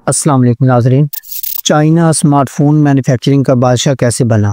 السلام علیکم ناظرین۔ چائنا اسمارٹ فون مینوفیکچرنگ کا بادشاہ کیسے بنا؟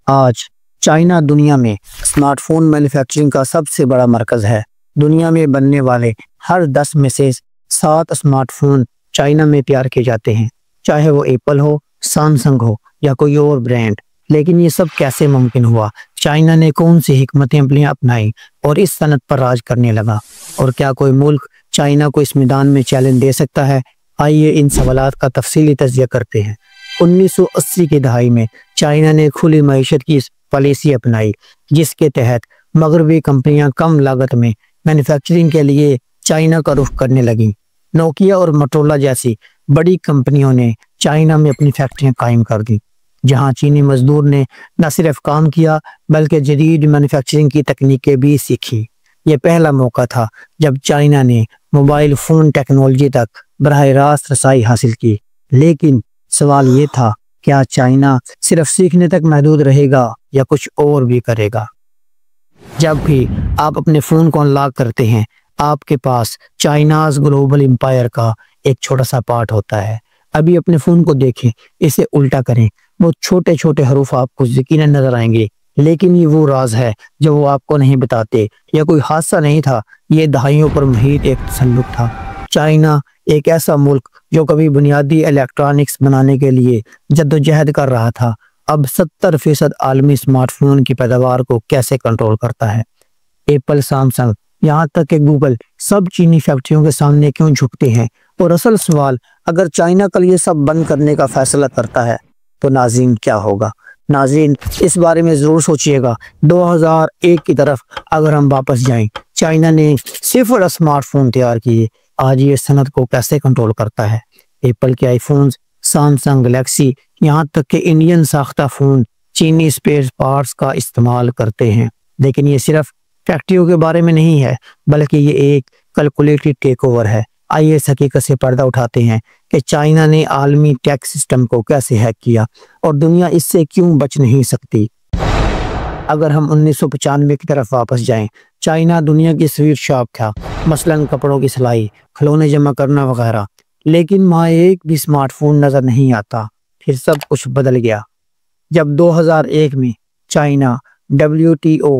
آج چائنا دنیا میں اسمارٹ فون مینوفیکچرنگ کا سب سے بڑا مرکز ہے۔ دنیا میں بننے والے ہر 10 میں سے 7 اسمارٹ فون چائنا میں تیار کیے جاتے ہیں، چاہے وہ ایپل ہو، سیمسنگ ہو یا کوئی اور برانڈ۔ لیکن یہ سب کیسے ممکن ہوا؟ چائنا نے کون سی حکمت عملیاں اپنائی اور اس صنعت پر راج کرنے لگا؟ اور کیا کوئی ملک چائنا کو اس میدان میں چیلنج دے سکتا ہے؟ آئیے ان سوالات کا تفصیلی تجزیہ کرتے ہیں۔ 1980 کی دہائی میں چائنا نے کھلی معیشت کی پالیسی اپنائی، جس کے تحت مغربی کمپنیاں کم لاگت میں مینوفیکچرنگ کے لیے چائنا کا رخ کرنے لگیں۔ نوکیا اور موٹورولا جیسی بڑی کمپنیوں نے چائنا میں اپنی فیکٹریاں قائم کر دیں، جہاں چینی مزدور نے نہ صرف کام کیا بلکہ جدید مینوفیکچرنگ کی تکنیکیں بھی سیکھی۔ یہ پہلا موقع تھا جب چائنا نے موبائل فون ٹیکنالوجی تک براہ راست رسائی حاصل کی۔ لیکن سوال یہ تھا، کیا چائنا صرف سیکھنے تک محدود رہے گا یا کچھ اور بھی کرے گا؟ جب بھی آپ اپنے فون کو انلاک کرتے ہیں، آپ کے پاس چائناز گلوبل امپائر کا ایک چھوٹا سا پارٹ ہوتا ہے۔ ابھی اپنے فون کو دیکھیں، اسے الٹا کریں، وہ چھوٹے چھوٹے حروف آپ کو یقیناً نظر آئیں گے، لیکن یہ وہ راز ہے جو وہ آپ کو نہیں بتاتے۔ یہ کوئی حادثہ نہیں تھا، یہ دہائیوں پر محیط ایک تسلط تھا۔ چائنا ایک ایسا ملک جو کبھی بنیادی الیکٹرانکس بنانے کے لیے جدوجہد کر رہا تھا، اب 70% عالمی اسمارٹ فون کی پیداوار کو کیسے کنٹرول کرتا ہے؟ ایپل، سیمسنگ، یہاں تک کہ گوگل، سب چینی فیکٹریوں کے سامنے کیوں جھکتے ہیں؟ اور اصل سوال، اگر چائنا کل یہ سب بند کرنے کا فیصلہ کرتا ہے تو ناظرین کیا ہوگا؟ ناظرین اس بارے میں ضرور سوچئے گا۔ 2001 کی طرف اگر ہم واپس جائیں، چائنا نے 0 اسمارٹ فون تیار کیے۔ آج یہ صنعت کو کیسے کنٹرول کرتا ہے؟ ایپل کے آئی فونز، سیمسنگ گلیکسی، یہاں تک کہ انڈین ساختہ فون چینی اسپیئر پارٹس کا استعمال کرتے ہیں۔ لیکن یہ صرف فیکٹریوں کے بارے میں نہیں ہے، بلکہ یہ ایک کیلکولیٹڈ ٹیک اوور ہے۔ آئیے اس حقیقت سے پردہ اٹھاتے ہیں کہ چائنا نے عالمی ٹیک سسٹم کو کیسے ہیک کیا اور دنیا اس سے کیوں بچ نہیں سکتی۔ اگر ہم 1995 کی طرف واپس جائیں، چائنا دنیا کی سویٹ شاپ تھا، مثلاً کپڑوں کی سلائی، کھلونے جمع کرنا وغیرہ۔ لیکن وہاں ایک بھی اسمارٹ فون نظر نہیں آتا۔ پھر سب کچھ بدل گیا جب 2001 میں چائنا WTO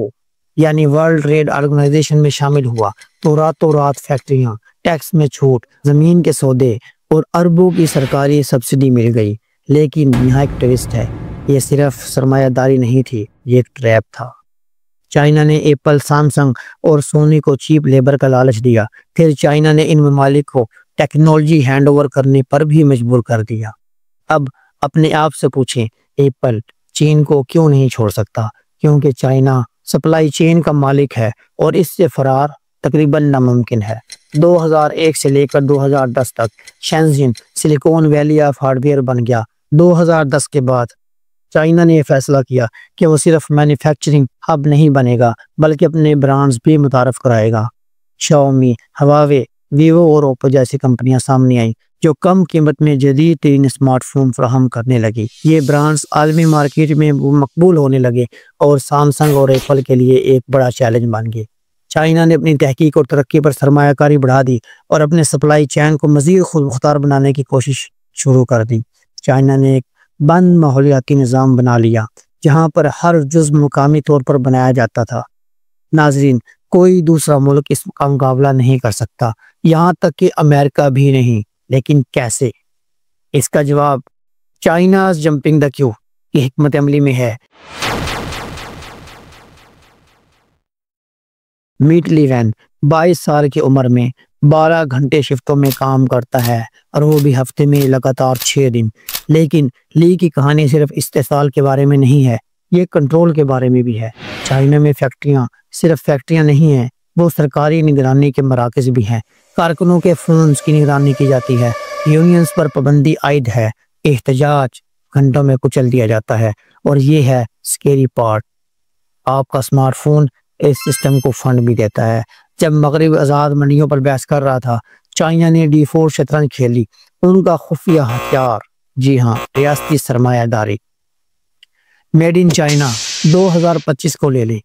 یعنی ورلڈ ٹریڈ آرگنائزیشن میں شامل ہوا تو راتوں رات فیکٹریاں، ٹیکس میں چھوٹ، زمین کے سودے اور اربوں کی سرکاری سبسڈی مل گئی۔ لیکن یہاں ایک ٹویسٹ ہے، یہ صرف سرمایہ داری نہیں تھی، یہ ایک ٹریپ تھا۔ چائنا نے ایپل، سیمسنگ اور سونی کو چیپ لیبر کا لالچ دیا، پھر چائنا نے ان ممالک کو ٹیکنالوجی ہینڈ اوور کرنے پر بھی مجبور کر دیا۔ اب اپنے آپ سے پوچھیں، ایپل چین کو کیوں نہیں چھوڑ سکتا؟ کیونکہ چائنا سپلائی چین کا مالک ہے اور اس سے فرار تقریباً ناممکن ہے۔ 2001 سے لے کر 2010 تک Shenzhen silicon valley of hardware بن گیا۔ 2010 کے بعد چائنا نے یہ فیصلہ کیا کہ وہ صرف مینوفیکچرنگ ہب نہیں بنے گا بلکہ اپنے برانڈز بھی متعارف کرائے گا۔ شاؤمی، ہواوے، ویوو اور اوپو جیسی کمپنیاں سامنے آئیں جو کم قیمت میں جدید ترین اسمارٹ فون فراہم کرنے لگی۔ یہ برانڈز عالمی مارکیٹ میں مقبول ہونے لگے اور سیمسنگ اور ایپل کے لیے ایک بڑا چیلنج بن گئے۔ چائنا نے اپنی تحقیق اور ترقی پر سرمایہ کاری بڑھا دی اور اپنے سپلائی چین کو مزید خود مختار بنانے کی کوشش شروع کر دی۔ چائنا نے ایک بند ماحولیاتی نظام بنا لیا جہاں پر ہر جزء مقامی طور پر بنایا جاتا تھا۔ ناظرین، کوئی دوسرا ملک اس کا مقابلہ نہیں کر سکتا، یہاں تک کہ امریکہ بھی نہیں۔ لیکن کیسے؟ اس کا جواب چائناز جمپنگ دا کیو کی حکمت عملی میں ہے۔ میٹ لی وین 22 سال کی عمر میں 12 گھنٹے شفٹوں میں کام کرتا ہے اور وہ بھی ہفتے میں لگاتار 6 دن۔ لیکن لی کی کہانی صرف استحصال کے بارے میں نہیں ہے، یہ کنٹرول کے بارے میں بھی ہے۔ چائنا میں فیکٹریاں صرف فیکٹریاں نہیں ہیں، وہ سرکاری نگرانی کے مراکز بھی ہیں۔ کارکنوں کے فونز کی نگرانی کی جاتی ہے، یونینز پر پابندی عائد ہے، احتجاج گھنٹوں میں کچل دیا جاتا ہے۔ اور یہ ہے سکیری پارٹ، آپ کا اسمارٹ فون اس سسٹم کو فنڈ بھی دیتا ہے۔ جب مغرب آزاد منڈیوں پر بحث کر رہا تھا، چائنا نے D4 شطرنج کھیلی، ان کا خفیہ ہتھیار، جی ہاں، ریاستی سرمایہ داری۔ میڈ ان چائنا 2025 کو لے لیں۔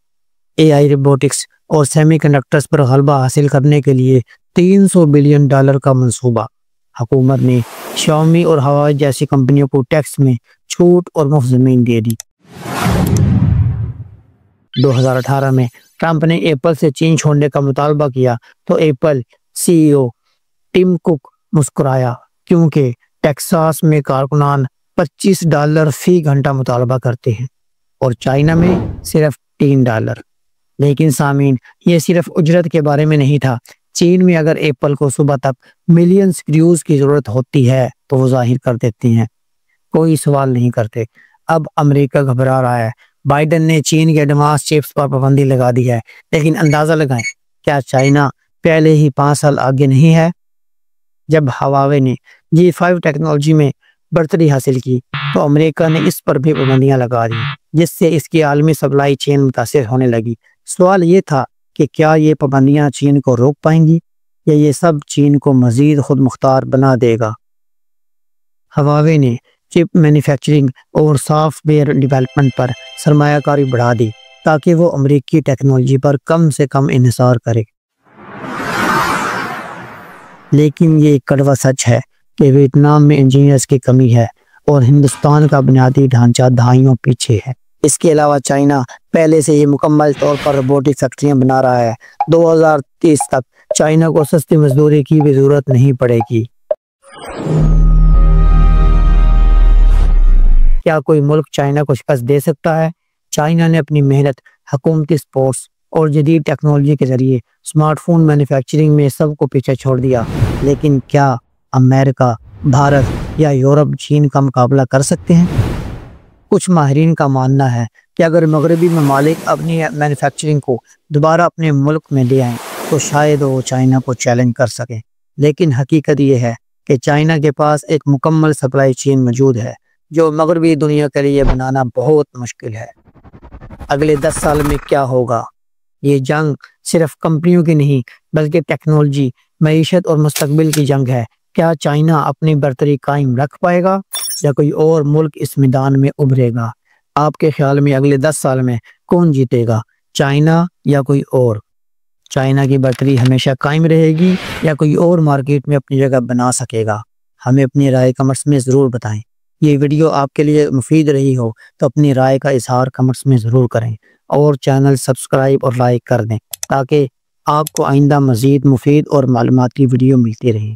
AI، روبوٹکس اور سیمی کنڈکٹرز پر غلبہ حاصل کرنے کے لیے $300 بلین کا منصوبہ۔ حکومت نے شاؤمی اور ہواوے جیسی کمپنیوں کو ٹیکس میں چھوٹ اور مفت زمین دے دی۔ 2018 میں ٹرمپ نے ایپل سے چین چھوڑنے کا مطالبہ کیا تو ایپل سی ای او ٹم کک مسکرایا، کیونکہ ٹیکساس میں کارکنان $25 فی گھنٹہ مطالبہ کرتے ہیں اور چائنا میں صرف $3۔ لیکن سامعین، یہ صرف اجرت کے بارے میں نہیں تھا۔ چین میں اگر ایپل کو صبح تک ملین سکریوز کی ضرورت ہوتی ہے تو وہ ظاہر کر دیتے ہیں، کوئی سوال نہیں کرتے۔ اب امریکہ گھبرا رہا ہے۔ بائیڈن نے چین کے ایڈوانس چپس پر پابندی لگا دی ہے، لیکن اندازہ لگائیں، کیا چائنا پہلے ہی 5 سال آگے نہیں ہے؟ جب ہواوے نے G5 ٹیکنالوجی میں برتری حاصل کی تو امریکہ نے اس پر بھی پابندیاں لگا دی، جس سے اس کی عالمی سپلائی چین متاثر ہونے لگی۔ سوال یہ تھا کہ کیا یہ پابندیاں چین کو روک پائیں گی یا یہ سب چین کو مزید خود مختار بنا دے گا؟ ہواوے نے چپ مینوفیکچرنگ اور سافٹ ویئر ڈیولپمنٹ پر سرمایہ کاری بڑھا دی تاکہ وہ امریکی ٹیکنالوجی پر کم سے کم انحصار کرے۔ لیکن یہ کڑوا سچ ہے کہ ویتنام میں انجینئرز کی کمی ہے اور ہندوستان کا بنیادی ڈھانچہ دہائیوں پیچھے ہے۔ اس کے علاوہ چائنا پہلے سے ہی مکمل طور پر روبوٹک فیکٹریاں بنا رہا ہے۔ 2030 تک چائنا کو سستی مزدوری کی بھی ضرورت نہیں پڑے گی۔ کیا کوئی ملک چائنا کو شکست دے سکتا ہے؟ چائنا نے اپنی محنت، حکومتی سپورٹس اور جدید ٹیکنالوجی کے ذریعے اسمارٹ فون مینوفیکچرنگ میں سب کو پیچھے چھوڑ دیا، لیکن کیا امریکہ، بھارت یا یورپ چین کا مقابلہ کر سکتے ہیں؟ کچھ ماہرین کا ماننا ہے کہ اگر مغربی ممالک اپنی مینوفیکچرنگ کو دوبارہ اپنے ملک میں لے آئیں تو شاید وہ چائنا کو چیلنج کر سکیں، لیکن حقیقت یہ ہے کہ چائنا کے پاس ایک مکمل سپلائی چین موجود ہے جو مغربی دنیا کے لیے بنانا بہت مشکل ہے۔ اگلے 10 سال میں کیا ہوگا؟ یہ جنگ صرف کمپنیوں کی نہیں بلکہ ٹیکنالوجی، معیشت اور مستقبل کی جنگ ہے۔ کیا چائنا اپنی برتری قائم رکھ پائے گا یا کوئی اور ملک اس میدان میں ابھرے گا؟ آپ کے خیال میں اگلے 10 سال میں کون جیتے گا، چائنا یا کوئی اور؟ چائنا کی برتری ہمیشہ قائم رہے گی یا کوئی اور مارکیٹ میں اپنی جگہ بنا سکے گا؟ ہمیں اپنی رائے کمنٹس میں ضرور بتائیں۔ یہ ویڈیو آپ کے لیے مفید رہی ہو تو اپنی رائے کا اظہار کمنٹس میں ضرور کریں اور چینل سبسکرائب اور لائک کر دیں تاکہ آپ کو آئندہ مزید مفید اور معلوماتی ویڈیو ملتی رہیں۔